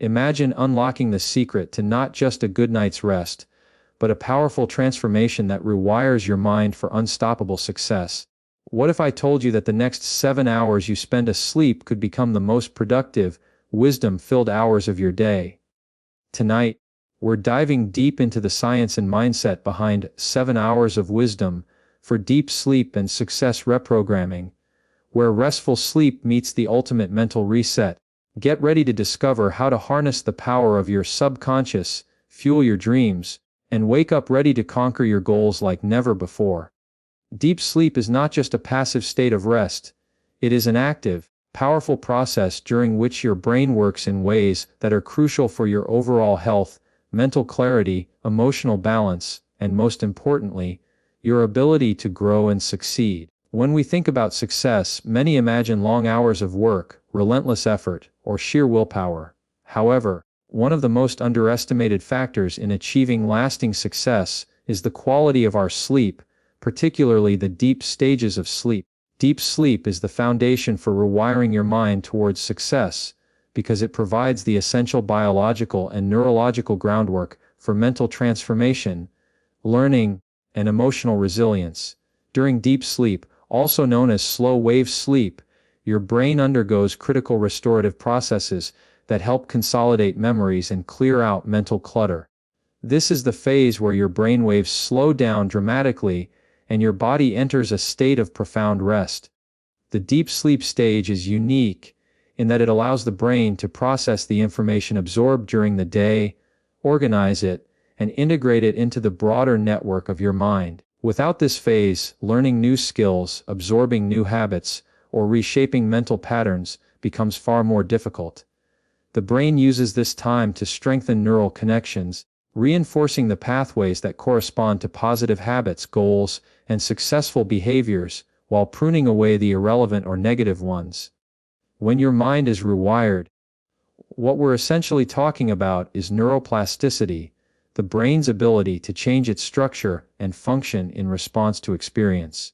Imagine unlocking the secret to not just a good night's rest, but a powerful transformation that rewires your mind for unstoppable success. What if I told you that the next 7 hours you spend asleep could become the most productive, wisdom-filled hours of your day? Tonight, we're diving deep into the science and mindset behind 7 hours of wisdom for deep sleep and success reprogramming, where restful sleep meets the ultimate mental reset. Get ready to discover how to harness the power of your subconscious, fuel your dreams, and wake up ready to conquer your goals like never before. Deep sleep is not just a passive state of rest, it is an active, powerful process during which your brain works in ways that are crucial for your overall health, mental clarity, emotional balance, and most importantly, your ability to grow and succeed. When we think about success, many imagine long hours of work, relentless effort, or sheer willpower. However, one of the most underestimated factors in achieving lasting success is the quality of our sleep, particularly the deep stages of sleep. Deep sleep is the foundation for rewiring your mind towards success, because it provides the essential biological and neurological groundwork for mental transformation, learning, and emotional resilience. During deep sleep, also known as slow-wave sleep, your brain undergoes critical restorative processes that help consolidate memories and clear out mental clutter. This is the phase where your brainwaves slow down dramatically and your body enters a state of profound rest. The deep sleep stage is unique in that it allows the brain to process the information absorbed during the day, organize it, and integrate it into the broader network of your mind. Without this phase, learning new skills, absorbing new habits, or reshaping mental patterns becomes far more difficult. The brain uses this time to strengthen neural connections, reinforcing the pathways that correspond to positive habits, goals, and successful behaviors, while pruning away the irrelevant or negative ones. When your mind is rewired, what we're essentially talking about is neuroplasticity, the brain's ability to change its structure and function in response to experience.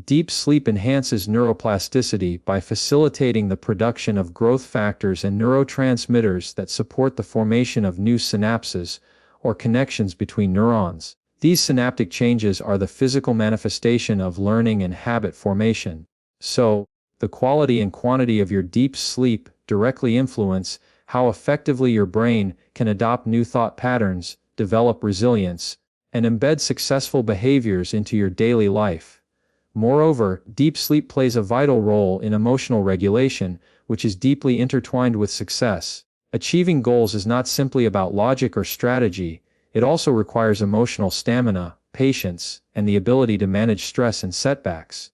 Deep sleep enhances neuroplasticity by facilitating the production of growth factors and neurotransmitters that support the formation of new synapses, or connections between neurons. These synaptic changes are the physical manifestation of learning and habit formation. So, the quality and quantity of your deep sleep directly influence how effectively your brain can adopt new thought patterns, develop resilience, and embed successful behaviors into your daily life. Moreover, deep sleep plays a vital role in emotional regulation, which is deeply intertwined with success. Achieving goals is not simply about logic or strategy, it also requires emotional stamina, patience, and the ability to manage stress and setbacks.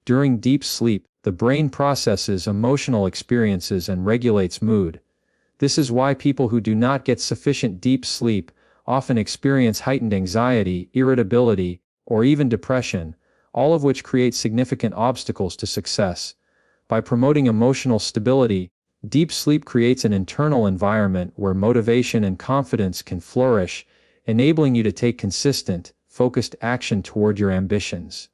During deep sleep, the brain processes emotional experiences and regulates mood. This is why people who do not get sufficient deep sleep often experience heightened anxiety, irritability, or even depression, all of which create significant obstacles to success. By promoting emotional stability, deep sleep creates an internal environment where motivation and confidence can flourish, enabling you to take consistent, focused action toward your ambitions.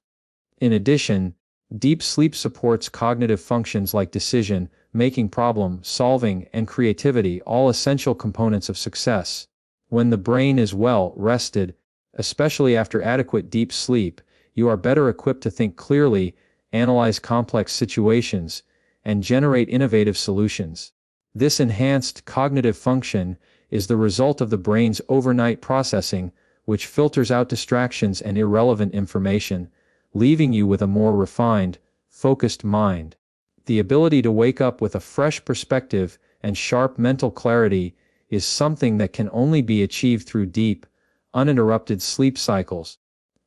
In addition, deep sleep supports cognitive functions like decision making, problem solving, and creativity, all essential components of success. When the brain is well rested, especially after adequate deep sleep, you are better equipped to think clearly, analyze complex situations, and generate innovative solutions. This enhanced cognitive function is the result of the brain's overnight processing, which filters out distractions and irrelevant information, leaving you with a more refined, focused mind. The ability to wake up with a fresh perspective and sharp mental clarity is something that can only be achieved through deep, uninterrupted sleep cycles.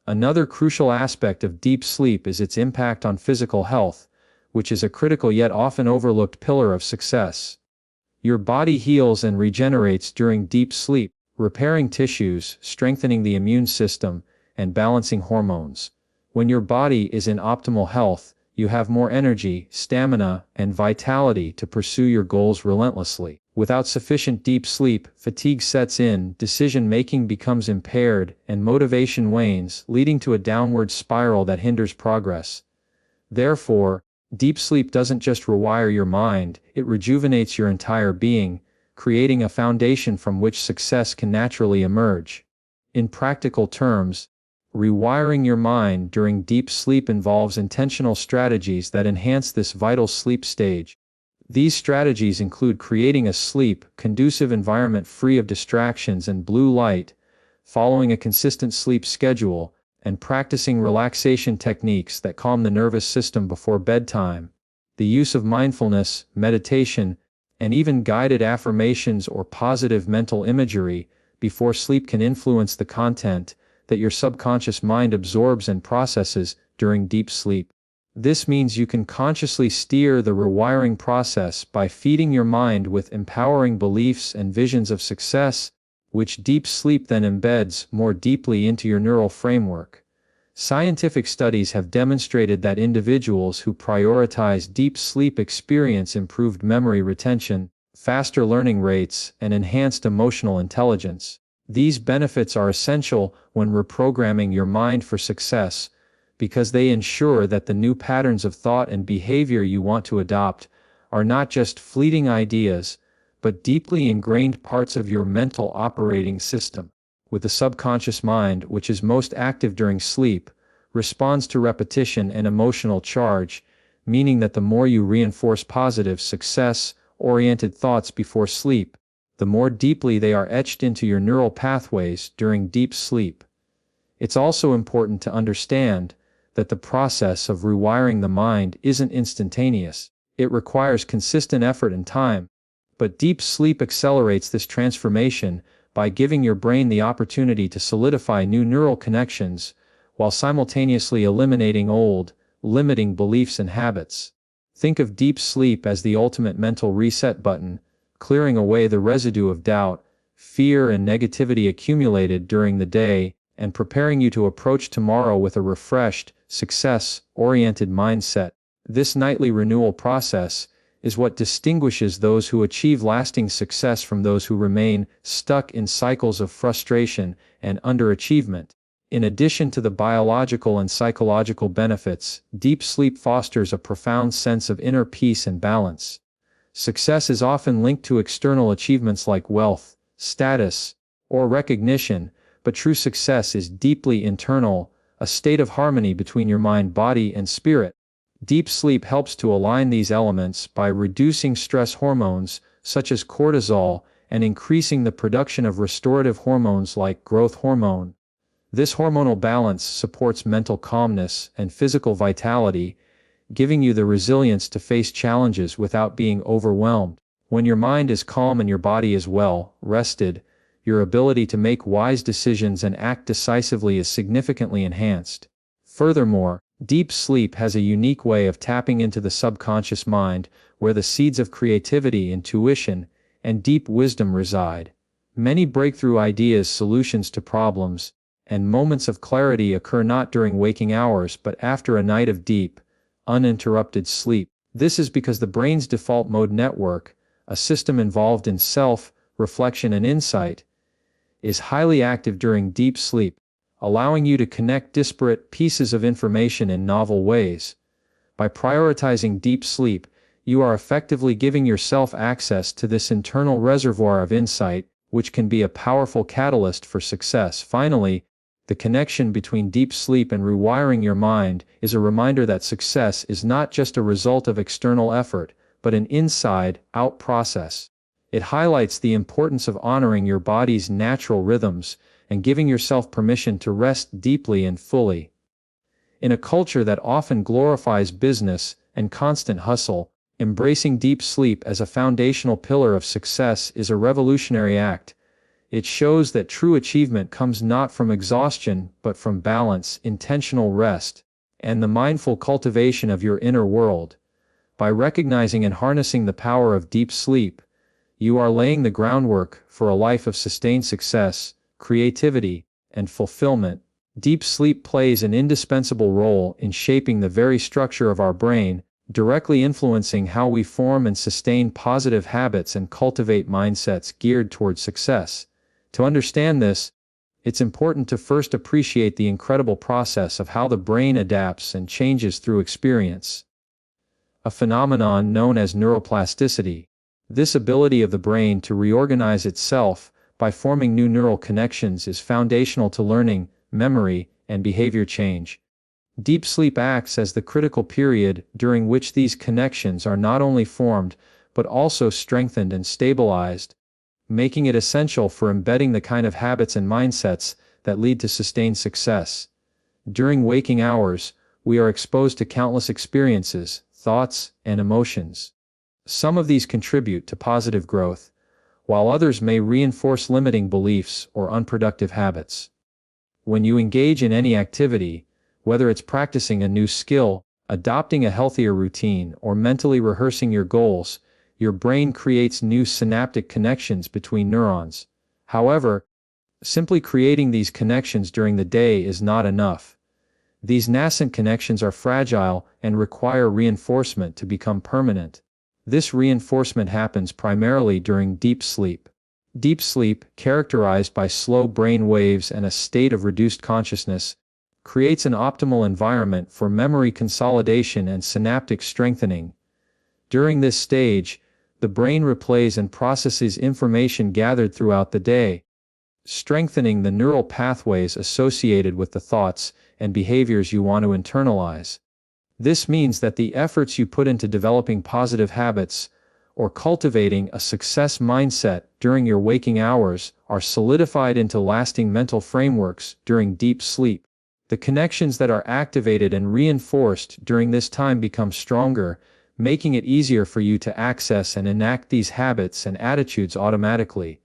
Another crucial aspect of deep sleep is its impact on physical health, which is a critical yet often overlooked pillar of success. Your body heals and regenerates during deep sleep, repairing tissues, strengthening the immune system, and balancing hormones. When your body is in optimal health, you have more energy, stamina, and vitality to pursue your goals relentlessly. Without sufficient deep sleep, fatigue sets in, decision-making becomes impaired, and motivation wanes, leading to a downward spiral that hinders progress. Therefore, deep sleep doesn't just rewire your mind, it rejuvenates your entire being, creating a foundation from which success can naturally emerge. In practical terms, rewiring your mind during deep sleep involves intentional strategies that enhance this vital sleep stage. These strategies include creating a sleep-conducive environment free of distractions and blue light, following a consistent sleep schedule, and practicing relaxation techniques that calm the nervous system before bedtime. The use of mindfulness, meditation, and even guided affirmations or positive mental imagery before sleep can influence the content that your subconscious mind absorbs and processes during deep sleep. This means you can consciously steer the rewiring process by feeding your mind with empowering beliefs and visions of success, which deep sleep then embeds more deeply into your neural framework. Scientific studies have demonstrated that individuals who prioritize deep sleep experience improved memory retention, faster learning rates, and enhanced emotional intelligence. These benefits are essential when reprogramming your mind for success, because they ensure that the new patterns of thought and behavior you want to adopt are not just fleeting ideas, but deeply ingrained parts of your mental operating system. With the subconscious mind, which is most active during sleep, responds to repetition and emotional charge, meaning that the more you reinforce positive, success-oriented thoughts before sleep, the more deeply they are etched into your neural pathways during deep sleep. It's also important to understand that the process of rewiring the mind isn't instantaneous. It requires consistent effort and time. But deep sleep accelerates this transformation by giving your brain the opportunity to solidify new neural connections, while simultaneously eliminating old, limiting beliefs and habits. Think of deep sleep as the ultimate mental reset button, clearing away the residue of doubt, fear, and negativity accumulated during the day, and preparing you to approach tomorrow with a refreshed, success-oriented mindset. This nightly renewal process is what distinguishes those who achieve lasting success from those who remain stuck in cycles of frustration and underachievement. In addition to the biological and psychological benefits, deep sleep fosters a profound sense of inner peace and balance. Success is often linked to external achievements like wealth, status, or recognition, but true success is deeply internal, a state of harmony between your mind, body, and spirit. Deep sleep helps to align these elements by reducing stress hormones, such as cortisol, and increasing the production of restorative hormones like growth hormone. This hormonal balance supports mental calmness and physical vitality, giving you the resilience to face challenges without being overwhelmed. When your mind is calm and your body is well rested, your ability to make wise decisions and act decisively is significantly enhanced. Furthermore, deep sleep has a unique way of tapping into the subconscious mind, where the seeds of creativity, intuition, and deep wisdom reside. Many breakthrough ideas, solutions to problems, and moments of clarity occur not during waking hours but after a night of deep, uninterrupted sleep. This is because the brain's default mode network, a system involved in self-reflection and insight, is highly active during deep sleep, allowing you to connect disparate pieces of information in novel ways. By prioritizing deep sleep, you are effectively giving yourself access to this internal reservoir of insight, which can be a powerful catalyst for success. Finally, the connection between deep sleep and rewiring your mind is a reminder that success is not just a result of external effort, but an inside-out process. It highlights the importance of honoring your body's natural rhythms and giving yourself permission to rest deeply and fully. In a culture that often glorifies business and constant hustle, embracing deep sleep as a foundational pillar of success is a revolutionary act. It shows that true achievement comes not from exhaustion but from balance, intentional rest, and the mindful cultivation of your inner world. By recognizing and harnessing the power of deep sleep, you are laying the groundwork for a life of sustained success, creativity, and fulfillment. Deep sleep plays an indispensable role in shaping the very structure of our brain, directly influencing how we form and sustain positive habits and cultivate mindsets geared toward success. To understand this, it's important to first appreciate the incredible process of how the brain adapts and changes through experience. A phenomenon known as neuroplasticity. This ability of the brain to reorganize itself by forming new neural connections is foundational to learning, memory, and behavior change. Deep sleep acts as the critical period during which these connections are not only formed, but also strengthened and stabilized, making it essential for embedding the kind of habits and mindsets that lead to sustained success. During waking hours, we are exposed to countless experiences, thoughts, and emotions. Some of these contribute to positive growth, while others may reinforce limiting beliefs or unproductive habits. When you engage in any activity, whether it's practicing a new skill, adopting a healthier routine, or mentally rehearsing your goals, your brain creates new synaptic connections between neurons. However, simply creating these connections during the day is not enough. These nascent connections are fragile and require reinforcement to become permanent. This reinforcement happens primarily during deep sleep. Deep sleep, characterized by slow brain waves and a state of reduced consciousness, creates an optimal environment for memory consolidation and synaptic strengthening. During this stage, the brain replays and processes information gathered throughout the day, strengthening the neural pathways associated with the thoughts and behaviors you want to internalize. This means that the efforts you put into developing positive habits or cultivating a success mindset during your waking hours are solidified into lasting mental frameworks during deep sleep. The connections that are activated and reinforced during this time become stronger, making it easier for you to access and enact these habits and attitudes automatically.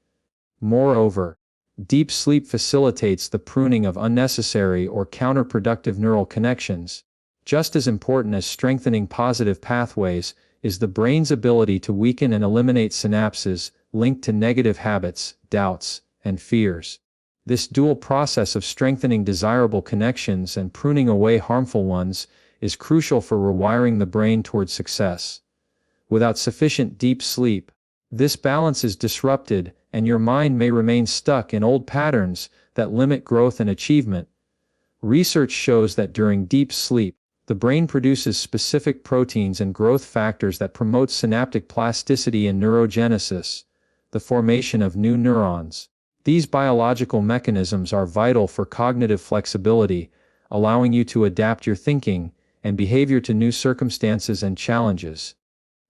Moreover, deep sleep facilitates the pruning of unnecessary or counterproductive neural connections. Just as important as strengthening positive pathways is the brain's ability to weaken and eliminate synapses linked to negative habits, doubts, and fears. This dual process of strengthening desirable connections and pruning away harmful ones is crucial for rewiring the brain towards success. Without sufficient deep sleep, this balance is disrupted, and your mind may remain stuck in old patterns that limit growth and achievement. Research shows that during deep sleep, the brain produces specific proteins and growth factors that promote synaptic plasticity and neurogenesis, the formation of new neurons. These biological mechanisms are vital for cognitive flexibility, allowing you to adapt your thinking and behavior to new circumstances and challenges.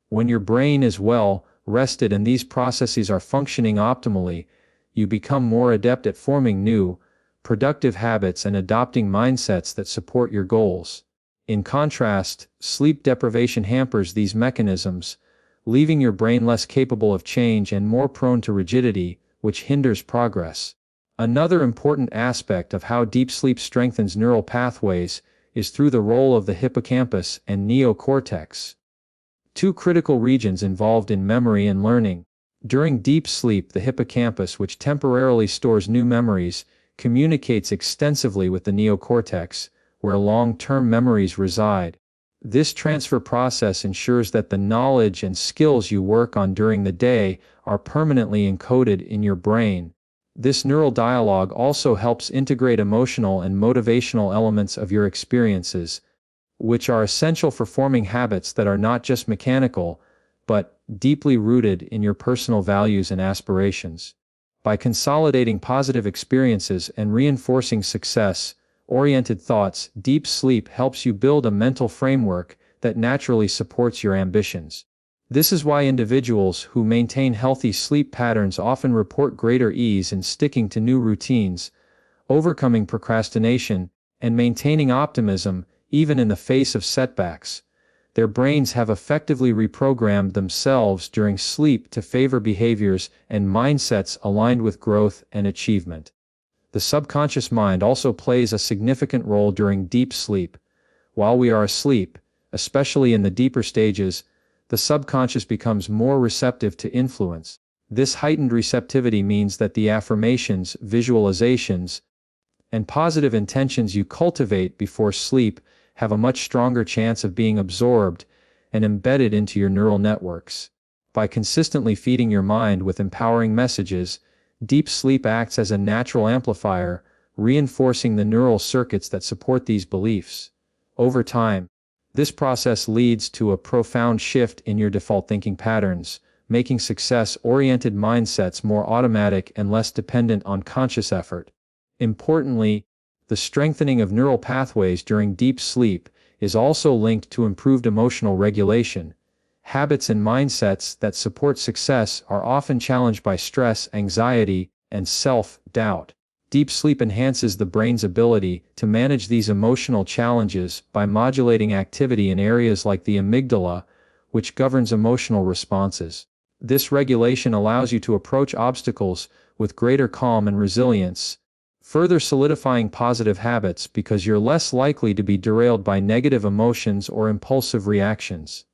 When your brain is well rested and these processes are functioning optimally, you become more adept at forming new, productive habits and adopting mindsets that support your goals. In contrast, sleep deprivation hampers these mechanisms, leaving your brain less capable of change and more prone to rigidity, which hinders progress. Another important aspect of how deep sleep strengthens neural pathways is through the role of the hippocampus and neocortex, two critical regions involved in memory and learning. During deep sleep, the hippocampus, which temporarily stores new memories, communicates extensively with the neocortex, where long-term memories reside. This transfer process ensures that the knowledge and skills you work on during the day are permanently encoded in your brain. This neural dialogue also helps integrate emotional and motivational elements of your experiences, which are essential for forming habits that are not just mechanical, but deeply rooted in your personal values and aspirations. By consolidating positive experiences and reinforcing success-oriented thoughts, deep sleep helps you build a mental framework that naturally supports your ambitions. This is why individuals who maintain healthy sleep patterns often report greater ease in sticking to new routines, overcoming procrastination, and maintaining optimism, even in the face of setbacks. Their brains have effectively reprogrammed themselves during sleep to favor behaviors and mindsets aligned with growth and achievement. The subconscious mind also plays a significant role during deep sleep. While we are asleep, especially in the deeper stages, the subconscious becomes more receptive to influence. This heightened receptivity means that the affirmations, visualizations, and positive intentions you cultivate before sleep have a much stronger chance of being absorbed and embedded into your neural networks. By consistently feeding your mind with empowering messages, deep sleep acts as a natural amplifier, reinforcing the neural circuits that support these beliefs. Over time, this process leads to a profound shift in your default thinking patterns, making success-oriented mindsets more automatic and less dependent on conscious effort. Importantly, the strengthening of neural pathways during deep sleep is also linked to improved emotional regulation. Habits and mindsets that support success are often challenged by stress, anxiety, and self-doubt. Deep sleep enhances the brain's ability to manage these emotional challenges by modulating activity in areas like the amygdala, which governs emotional responses. This regulation allows you to approach obstacles with greater calm and resilience, further solidifying positive habits because you're less likely to be derailed by negative emotions or impulsive reactions.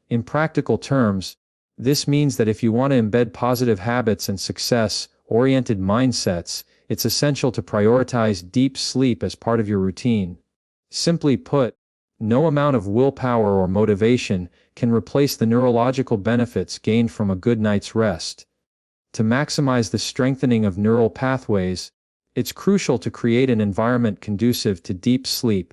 In practical terms, this means that if you want to embed positive habits and success-oriented mindsets, it's essential to prioritize deep sleep as part of your routine. Simply put, no amount of willpower or motivation can replace the neurological benefits gained from a good night's rest. To maximize the strengthening of neural pathways, it's crucial to create an environment conducive to deep sleep.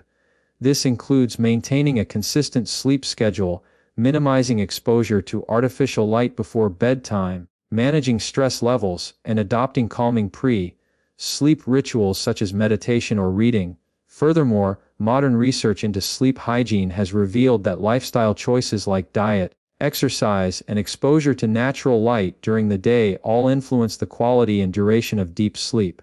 This includes maintaining a consistent sleep schedule, minimizing exposure to artificial light before bedtime, managing stress levels, and adopting calming pre-sleep rituals such as meditation or reading. Furthermore, modern research into sleep hygiene has revealed that lifestyle choices like diet, exercise, and exposure to natural light during the day all influence the quality and duration of deep sleep.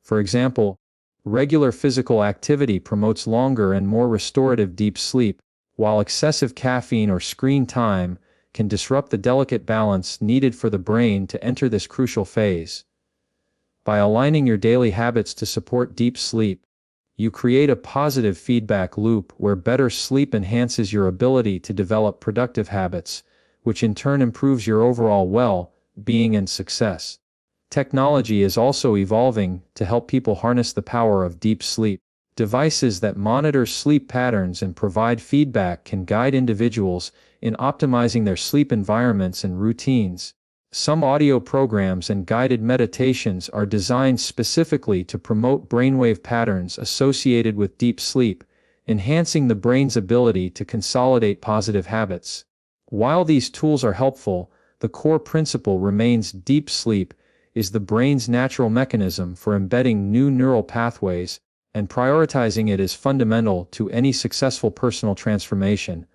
For example, regular physical activity promotes longer and more restorative deep sleep, while excessive caffeine or screen time can disrupt the delicate balance needed for the brain to enter this crucial phase. By aligning your daily habits to support deep sleep, you create a positive feedback loop where better sleep enhances your ability to develop productive habits, which in turn improves your overall well-being and success. Technology is also evolving to help people harness the power of deep sleep. Devices that monitor sleep patterns and provide feedback can guide individuals in optimizing their sleep environments and routines. Some audio programs and guided meditations are designed specifically to promote brainwave patterns associated with deep sleep, enhancing the brain's ability to consolidate positive habits. While these tools are helpful, the core principle remains: deep sleep is the brain's natural mechanism for embedding new neural pathways, and prioritizing it is fundamental to any successful personal transformation.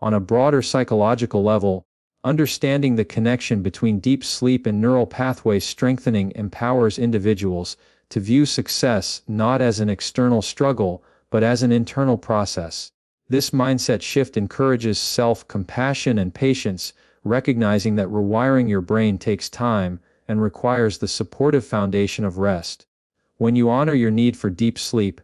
On a broader psychological level, understanding the connection between deep sleep and neural pathway strengthening empowers individuals to view success not as an external struggle, but as an internal process. This mindset shift encourages self-compassion and patience, recognizing that rewiring your brain takes time and requires the supportive foundation of rest. When you honor your need for deep sleep,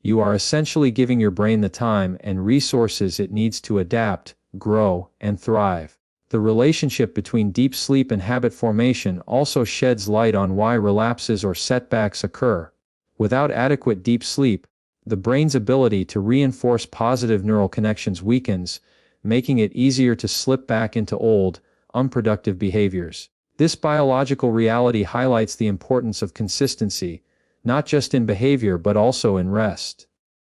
you are essentially giving your brain the time and resources it needs to adapt, grow, and thrive. The relationship between deep sleep and habit formation also sheds light on why relapses or setbacks occur. Without adequate deep sleep, the brain's ability to reinforce positive neural connections weakens, making it easier to slip back into old, unproductive behaviors. This biological reality highlights the importance of consistency, not just in behavior but also in rest.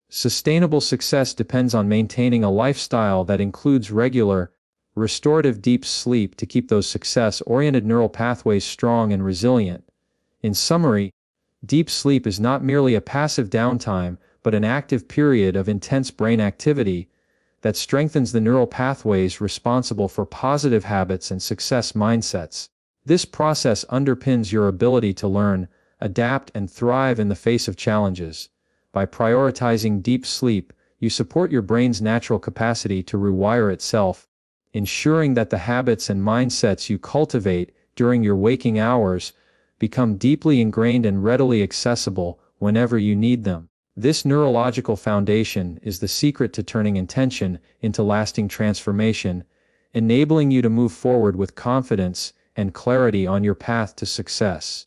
Sustainable success depends on maintaining a lifestyle that includes regular, restorative deep sleep to keep those success-oriented neural pathways strong and resilient. In summary, deep sleep is not merely a passive downtime, but an active period of intense brain activity that strengthens the neural pathways responsible for positive habits and success mindsets. This process underpins your ability to learn, adapt, and thrive in the face of challenges. By prioritizing deep sleep, you support your brain's natural capacity to rewire itself, ensuring that the habits and mindsets you cultivate during your waking hours become deeply ingrained and readily accessible whenever you need them. This neurological foundation is the secret to turning intention into lasting transformation, enabling you to move forward with confidence and clarity on your path to success.